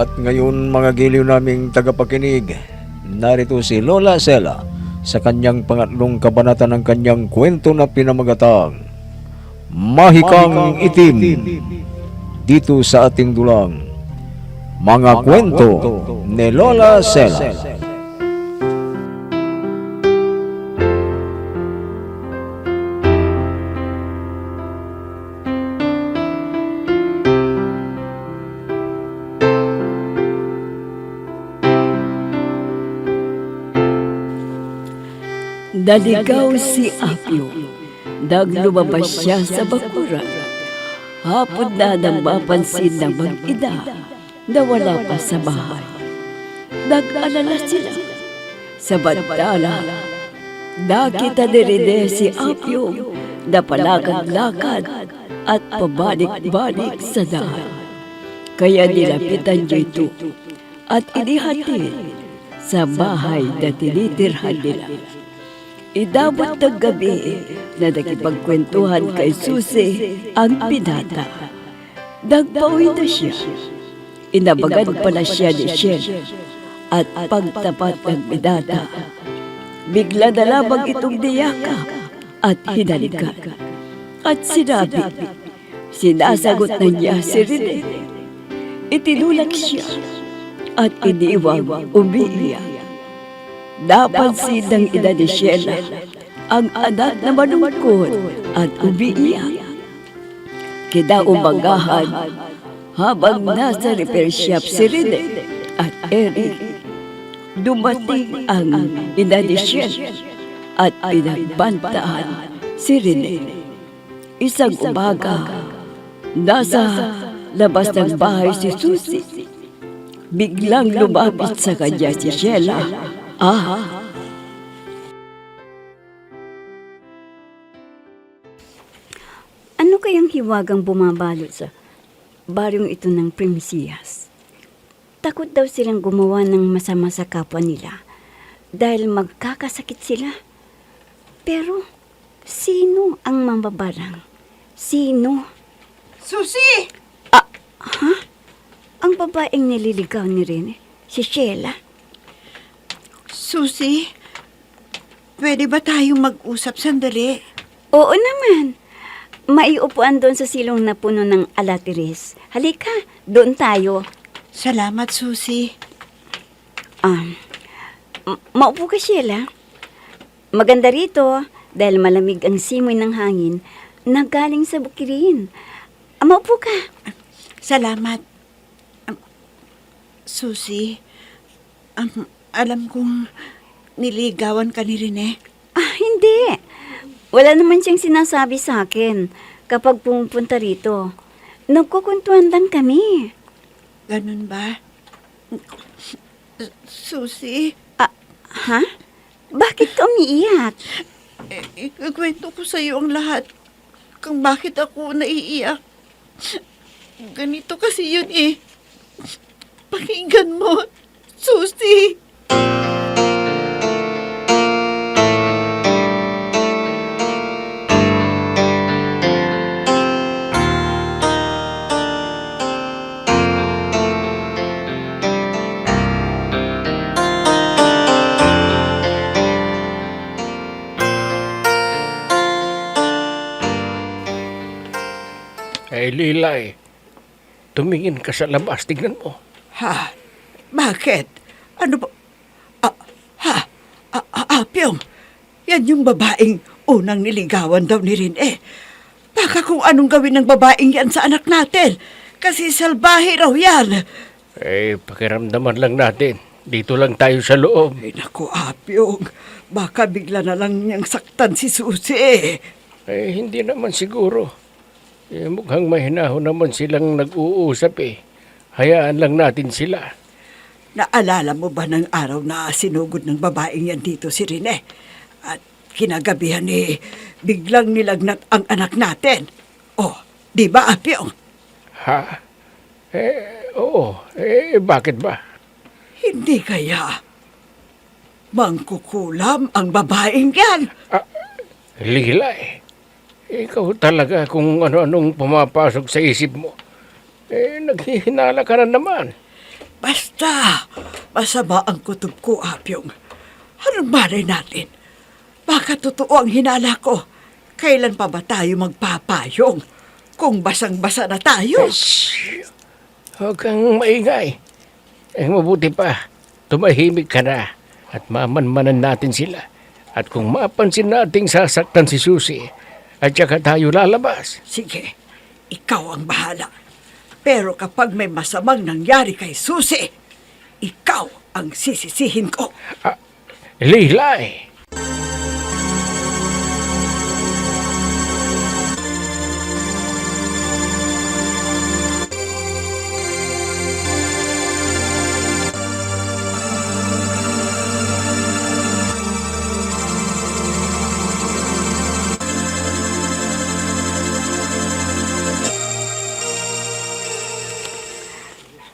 At ngayon mga giliw naming tagapakinig, narito si Lola Sela sa kanyang pangatlong kabanata ng kanyang kwento na pinamagatang Mahikang Itim, dito sa ating dulang Mga Kwento ni Lola Sela. Naligaw si Apio. Naglumabas siya sa bakuran. Hapon na nang mapansin ng mag-ina na wala pa sa bahay. Nag-alala sila. Sa bantala, nakita ni Rene si Apio na palakad-lakad at pabalik-balik sa daan. Kaya nilapitan niya ito at inihatid sa bahay na tinitirhan nila. Idabot ng gabi na nakipagkwentuhan kay Susi ang binata. Nagpauwi na siya. Inabagan pala siya ni Shen at pagtapat ng binata. Bigla na lamang itong niyakap at hinalikan. At sinabi, sinasagot na niya si Rene. Itinulak siya at iniwang umiiyak. Napansin ng ina ni Sheila ang anak na malungkot at umiiyak. Kinaumagahan, habang nasa repair shop si Rene at Eric, dumating ang ina ni Sheila at pinagbantaan si Rene. Isang umaga, nasa labas ng bahay si Susi. Biglang lumapit sa kanya si Sheila. Ano kayang hiwagang bumabalot sa baryong ito ng Primicias? Takot daw silang gumawa ng masama sa kapwa nila dahil magkakasakit sila. Pero sino ang mambabarang? Sino? Susi! Ang babaeng nililigaw ni Rene, si Sheila. Susi, pwede ba tayong mag-usap sandali? Oo naman. Maiupuan doon sa silong na puno ng alatiris. Halika, doon tayo. Salamat, Susi. Maupo ka, Sheila. Maganda rito dahil malamig ang simoy ng hangin na galing sa bukirin. Maupo ka. Salamat. Susi, alam kong niligawan ka ni Rene. Hindi. Wala naman siyang sinasabi sa akin kapag pumupunta rito. Nagkukuntuhan lang kami. Ganun ba? Susi, Bakit ka umiiyak? ikukwento ko sa iyo ang lahat kung bakit ako naiiyak. Ganito kasi yun eh. Pakinggan mo, Susi. Lilay, tumingin ka sa labas, tignan mo. Ha? Bakit? Ano ba? Apyong, yan yung babaeng unang niligawan daw ni Rene. Baka kung anong gawin ng babaeng yan sa anak natin. Kasi salbahe raw yan. Pakiramdaman lang natin. Dito lang tayo sa loob. Ay naku, Apyong. Baka bigla na lang niyang saktan si Susi. Hindi naman siguro. Mukhang mahinahon naman silang nag-uusap eh. Hayaan lang natin sila. Naalala mo ba ng araw na sinugod ng babaeng yan dito si Rene? At kinagabihan biglang nilagnat ang anak natin. Oh, di ba, Apyong? Ha? Oo. Bakit ba? Hindi kaya mangkukulam ang babaeng yan. Lilay. Ikaw talaga kung ano-anong pumapasok sa isip mo. Naghihinala ka na naman. Basta, masama ang kutob ko, Apyong. Anong malay natin? Baka totoo ang hinala ko. Kailan pa ba tayo magpapayong? Kung basang-basa na tayo. Huwag kang maingay. Mabuti pa, tumahimik ka na at mamanmanan natin sila. At kung mapansin nating sasaktan si Susi, at saka tayo lalabas. Sige, ikaw ang bahala. Pero kapag may masamang nangyari kay Susi, ikaw ang sisisihin ko. Lilay!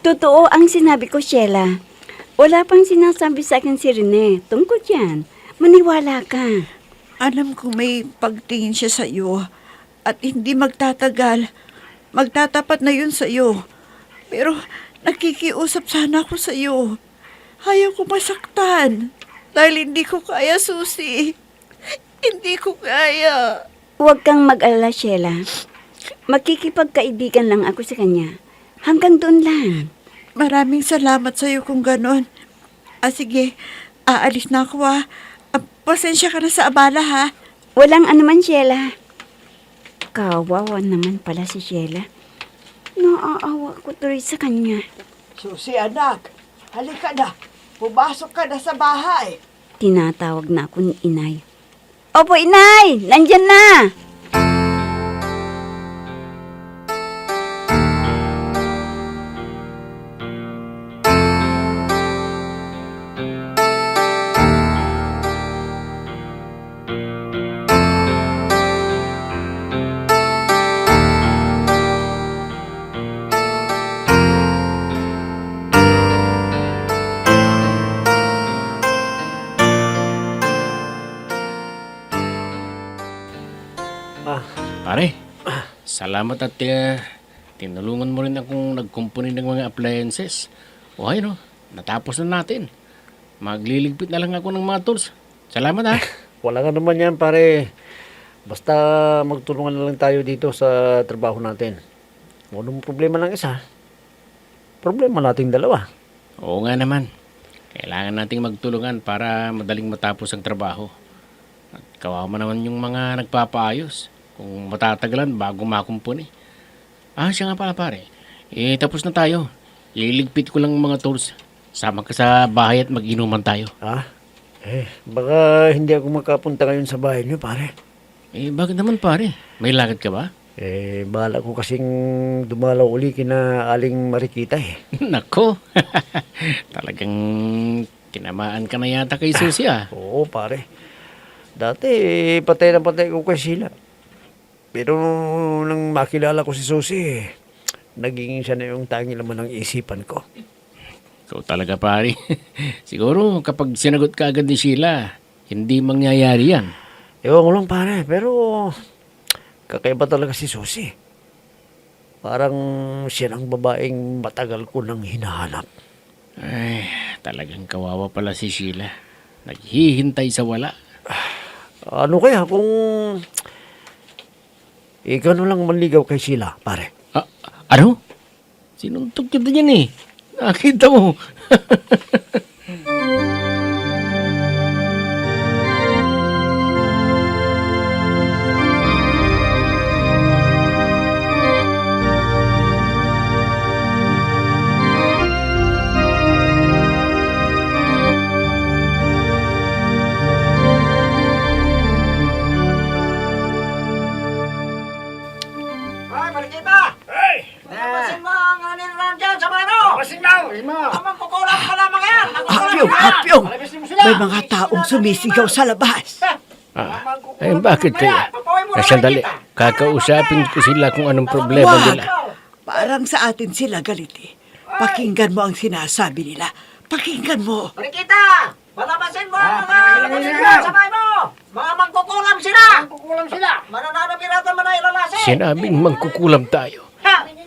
Totoo ang sinabi ko, Sheila. Wala pang sinasabi sa akin si Rene tungkol yan. Maniwala ka. Alam ko may pagtingin siya sa iyo at hindi magtatagal. Magtatapat na yun sa iyo. Pero nakikiusap sana ako sa iyo. Ayaw ko masaktan. Dahil hindi ko kaya, Susi. Hindi ko kaya. Huwag kang mag-alala, Sheila. Makikipagkaibigan lang ako sa kanya. Hanggang doon lang. Maraming salamat sa iyo kung ganon. Sige, aalis na ako pasensya ka na sa abala ha. Walang anuman, Sheila. Kawawa naman pala si Sheila. Naaawa ko tuloy sa kanya. Susi anak, halika na. Pumasok ka na sa bahay. Tinatawag na ako ni Inay. Opo, Inay! Nandyan na! Pare, salamat at tinulungan mo rin akong nagkumpuni ng mga appliances. O ayun, natapos na natin. Magliligpit na lang ako ng mga tools. Salamat ha. Wala nga naman yan, pare. Basta magtulungan na lang tayo dito sa trabaho natin. Kung anong problema ng isa, problema nating dalawa. Oo nga naman. Kailangan nating magtulungan para madaling matapos ang trabaho. At kawawa naman yung mga nagpapaayos. Kung matatagalan bago makumpuni. Siya nga pala pare. Tapos na tayo. Iligpit ko lang mga tools. Sama ka sa bahay at mag-inuman tayo. Baka hindi ako makapunta ngayon sa bahay niyo, pare. Bakit naman pare? May lakad ka ba? Bahala ko kasing dumalaw uli kina Aling Marikita Nako. Talagang tinamaan ka na yata kay Susi Oo, pare. Dati, patay na patay ko kay Sheila. Pero nang makilala ko si Susi, naging siya na yung tangi laman ng isipan ko. Ikaw talaga pare. Siguro kapag sinagot ka agad ni Sheila, hindi mangyayari yan. Ewan ko lang pare, pero kakaiba talaga si Susi. Parang siya ang babaeng matagal ko nang hinahanap. Talagang kawawa pala si Sheila. Naghihintay sa wala. Ano kaya kung ikaw na lang manligaw kay Sheila, pare? Ano? Sinuntok kita dyan Nakita mo. Apyong! May mga taong sumisigaw sa labas. Bakit kaya? Sandali, kakausapin ko sila kung anong problema nila. Parang sa atin sila galiti. Pakinggan mo ang sinasabi nila. Pakinggan mo. Marikita! Palabasin mo ang mga sabay mo! Mga mangkukulam sila! Manananapin natin mga ilalasin! Sinabing mangkukulam tayo.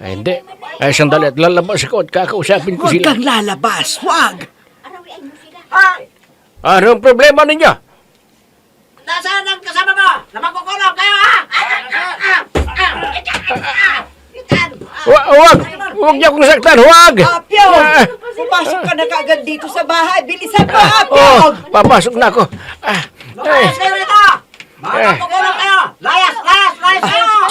Hindi, Ay, sandali at lalabas ako at kakausapin ko Huwag sila. kang lalabas, huwag! Hoy! Anong problema ninyo? Nasaan ang kasama mo? Na magkukulong kayo, ha? Huwag niyo akong saktan, huwag! Apyong! Pumasok ka na kaagad dito sa bahay. Bilisan mo, Oh, Apyong! papasok na ako. Lumayas kayo rito! Mga magkukulong kayo! Layas kayo!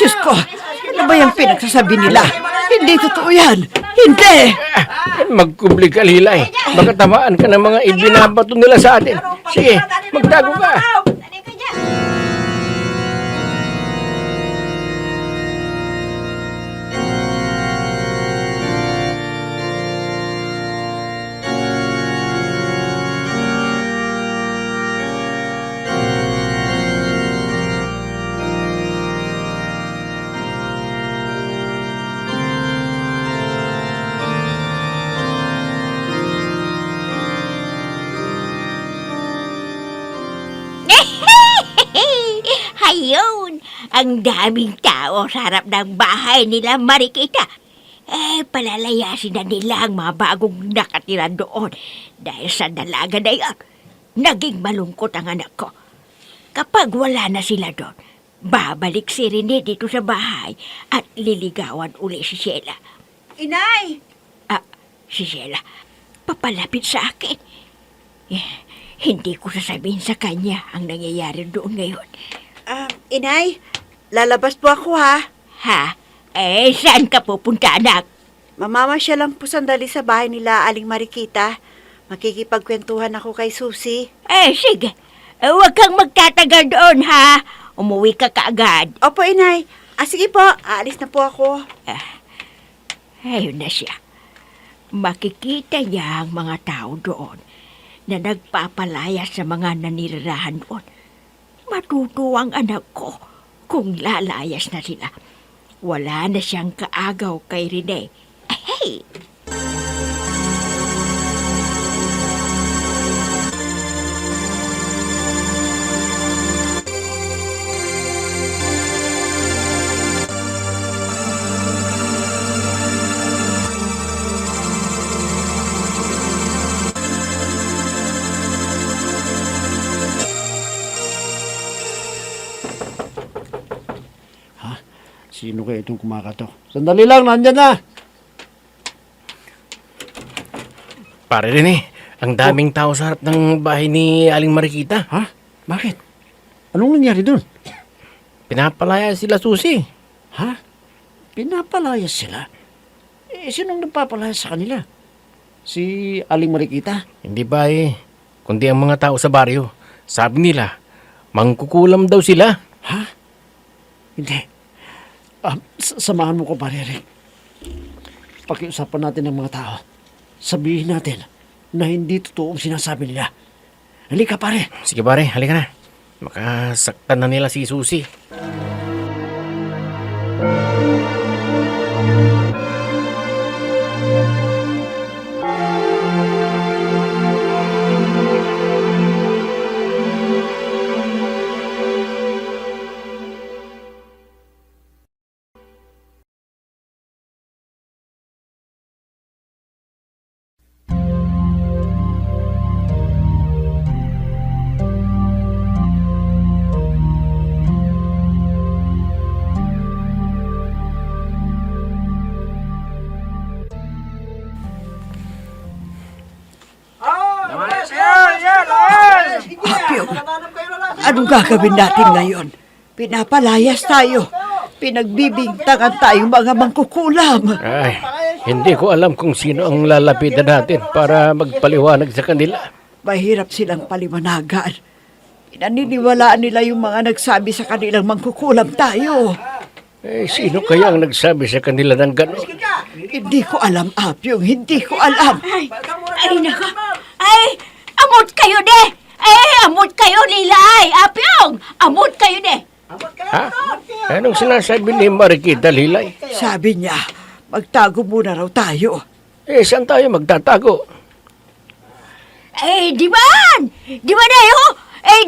Diyos ko, ano ba yung pinagsasabi nila? Hindi totoo yan! Hindi! Magkubli ka, Lilay. Baka tamaan ka ng mga ibinabato nila sa atin. Sige, magtago ka. Ayun, ang daming tao sa harap ng bahay nila Marikita. Palalayasin na nila ang mga bagong nakatira doon dahil sa dalaga na yan. Naging malungkot ang anak ko. Kapag wala na sila doon, babalik si Rene dito sa bahay at liligawan uli si Sheila. Inay! Si Sheila, papalapit sa akin. Hindi ko sasabihin sa kanya ang nangyayari doon ngayon. Inay, lalabas po ako ha. Ha? Saan ka pupunta, anak? Mamamasyal lang po sandali sa bahay nila Aling Marikita. Makikipagkwentuhan ako kay Susi. Sige. Huwag kang magtatagal doon, ha? Umuwi ka kaagad. Opo, Inay. Sige po, aalis na po ako. Ayun na siya. Makikita niya ang mga tao doon na nagpapalaya sa mga nanirahan doon. Matutuwa ang anak ko kung lalayas na sila. Wala na siyang kaagaw kay Rene. Hey! Sino kaya itong kumakatok? Sandali lang, nandyan na! Pare Rene, ang daming tao sa harap ng bahay ni Aling Marikita. Ha? Bakit? Anong nangyari doon? Pinapalaya sila, Susi. Ha? Pinapalayas sila? Sinong nagpapalayas sa kanila? Si Aling Marikita? Hindi ba kundi ang mga tao sa baryo. Sabi nila, mangkukulam daw sila. Ha? Hindi. Samahan mo ko, pare Rick. Pakiusapan natin ng mga tao. Sabihin natin na hindi totoo ang sinasabi nila. Halika, pare. Sige pare, halika na. Makasaktan na nila si Susi. Apyo, anong gagawin natin ngayon? Pinapalayas tayo. Pinagbibintangan tayo mga mangkukulam. Ay, hindi ko alam kung sino ang lalapitan natin para magpaliwanag sa kanila. Mahirap silang paliwanagan. Pinaniniwalaan nila yung mga nagsabi sa kanilang mangkukulam tayo. Sino kaya ang nagsabi sa kanila ng gano'n? Hindi ko alam, Apyong. Hindi ko alam. Ay, nako. Ay, amot kayo de! Amot kayo nila ay! Apyong! Amot kayo de! Ha? Anong sinasabi ni Marikita, Lilay? Sabi niya, magtago muna raw tayo. Saan tayo magtatago? Di ba? Di ba na yun?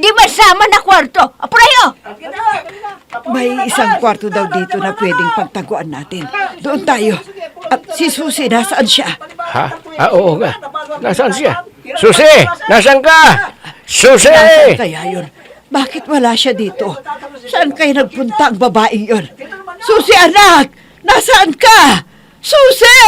Di ba sama na kwarto? Aprayo! May isang kwarto daw dito na pwedeng pagtaguan natin. Doon tayo. Si Susi, nasaan siya? Ha? Oo nga. Nasaan siya? Susi! Nasaan ka? Susi! Nasaan kaya yun? Bakit wala siya dito? Saan kayo nagpunta ang babaeng yun? Susi, anak! Nasaan ka? Susi!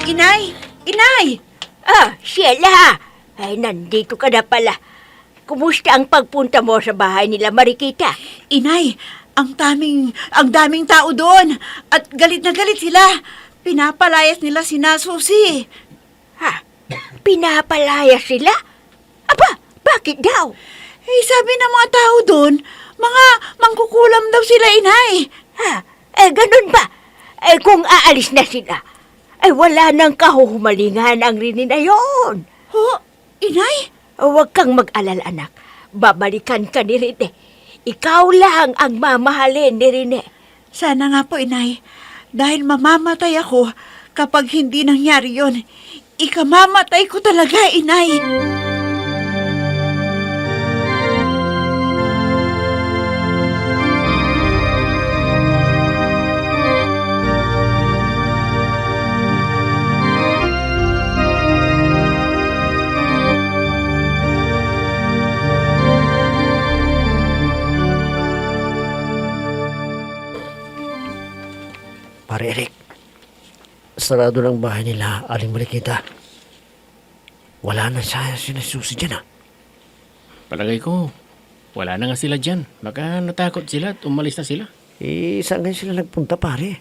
Inay! Inay! Ah, Sheila! Ay, nandito ka na pala. Kumusta ang pagpunta mo sa bahay nila Marikita? Inay, ang daming tao doon. At galit na galit sila. Pinapalayas nila si Susi. Ha? Pinapalaya sila? Aba, bakit daw? Eh, sabi ng mga tao doon, mga mangkukulam daw sila, Inay. Ha? Ganun ba? Kung aalis na sila, wala nang kahuhumalingan ang Rene na yon. Ho, Inay? Huwag kang mag-alala, anak. Babalikan ka ni Rene. Ikaw lang ang mamahalin ni Rene. Sana nga po, Inay. Dahil mamamatay ako kapag hindi nangyari yon. Ikamamatay ko talaga, Inay. Pare Eric, sarado ng bahay nila, Aling Marikita. Wala na siya sinasusi dyan, Palagay ko, wala na nga sila dyan. Baka natakot sila at umalis na sila. Saan ngayon sila nagpunta, pare?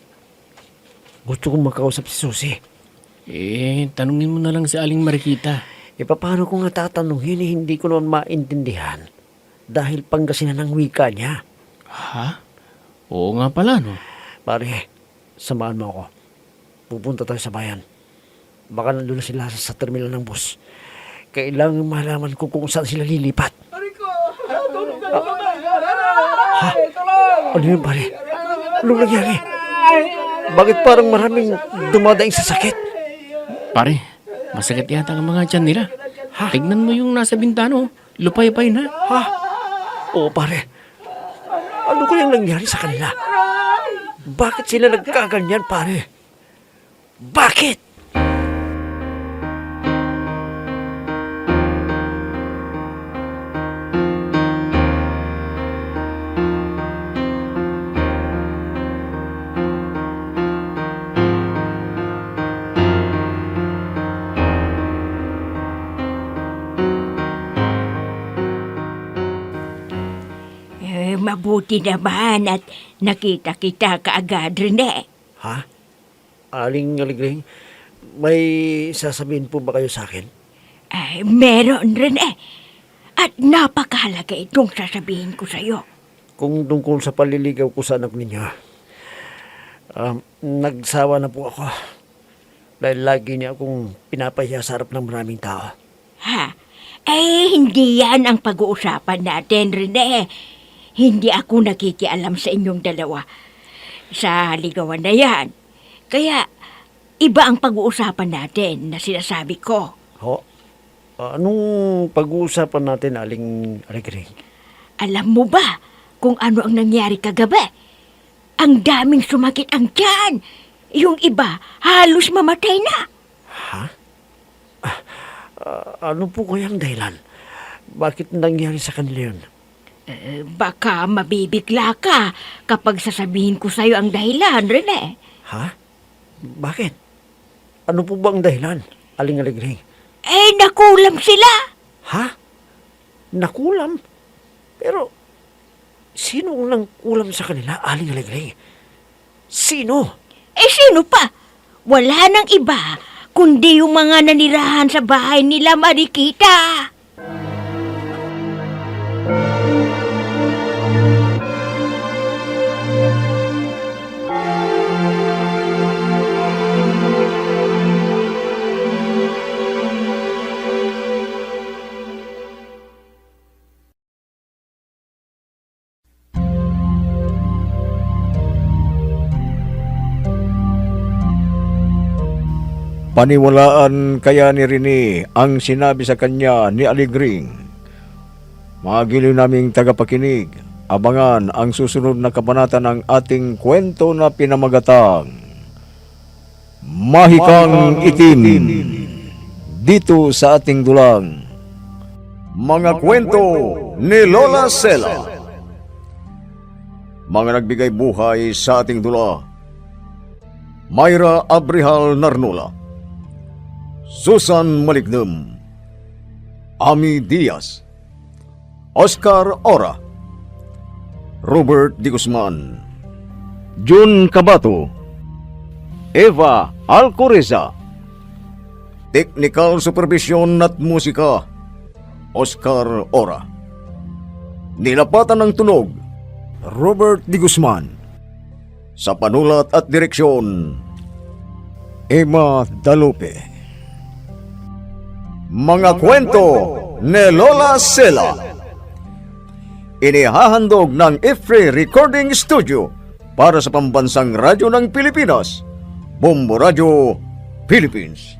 Gusto kong makausap si Susi. Tanungin mo na lang si Aling Marikita. Paano ko nga tatanungin, hindi ko naman maintindihan. Dahil Pangasinan ang wika niya. Ha? Oo nga pala, no? Pare, samahan mo ako. Pupunta tayo sa bayan. Baka nandun na sila sa terminal ng bus. Kailangan malaman ko kung saan sila lilipat. Ha? Ano yun, pare? Anong nangyari? Bakit parang maraming dumadaing sa sakit? Pare, masakit yata ang mga tiyan nila. Tignan mo yung nasa bintano. Lupay-pay na. Ha? Oo, pare. Ano kayang nangyari sa kanila? Bakit sila nagkaganyan, pare? Bakit? Mabuti naman at nakita kita kaagad, Rene. Ha? Aling Aligring, may sasabihin po ba kayo sa akin? Meron, Rene. At napakahalaga itong sasabihin ko sa'yo. Kung tungkol sa paliligaw ko sa anak ninyo, nagsawa na po ako. Dahil lagi niya akong pinapahiya sa harap ng maraming tao. Ha? Hindi yan ang pag-uusapan natin, Rene. Hindi ako nakikialam sa inyong dalawa. Sa ligawan na yan. Kaya, iba ang pag-uusapan natin na sinasabi ko. Ho? Anong pag-uusapan natin, Aling Aligring? Alam mo ba kung ano ang nangyari kagabi? Ang daming sumakit ang tiyan. Yung iba, halos mamatay na. Ha? Ano po kayang dahilan? Bakit nangyari sa kanila yun? Baka mabibigla ka kapag sasabihin ko sa'yo ang dahilan, Rene. Ha? Bakit? Ano po ba ang dahilan, Aling Aligring? Nakulam sila. Ha? Nakulam? Pero, sino ang nangkulam sa kanila, Aling Aligring? Sino? Sino pa? Wala nang iba, kundi yung mga nanirahan sa bahay nila Marikita. Paniwalaan kaya ni Rene ang sinabi sa kanya ni Aligring. Mga giliw naming tagapakinig, abangan ang susunod na kabanata ng ating kwento na pinamagatang Mahikang Itim, dito sa ating dulang Mga Kwento ni Lola Sela. Mga nagbigay buhay sa ating dula: Myra Abrihal Narnola, Susan Malignem, Ami Diaz, Oscar Ora, Robert D. Guzman, Jun Cabato, Eva Alcoreza. Technical Supervision at Musika, Oscar Ora. Nilapatan ng tunog, Robert D. Guzman. Sa panulat at direksyon, Emma Dalupe. Mga kwento ni Lola Sela. Inihahandog ng IFRE Recording Studio para sa pambansang radyo ng Pilipinas, Bombo Radio, Philippines.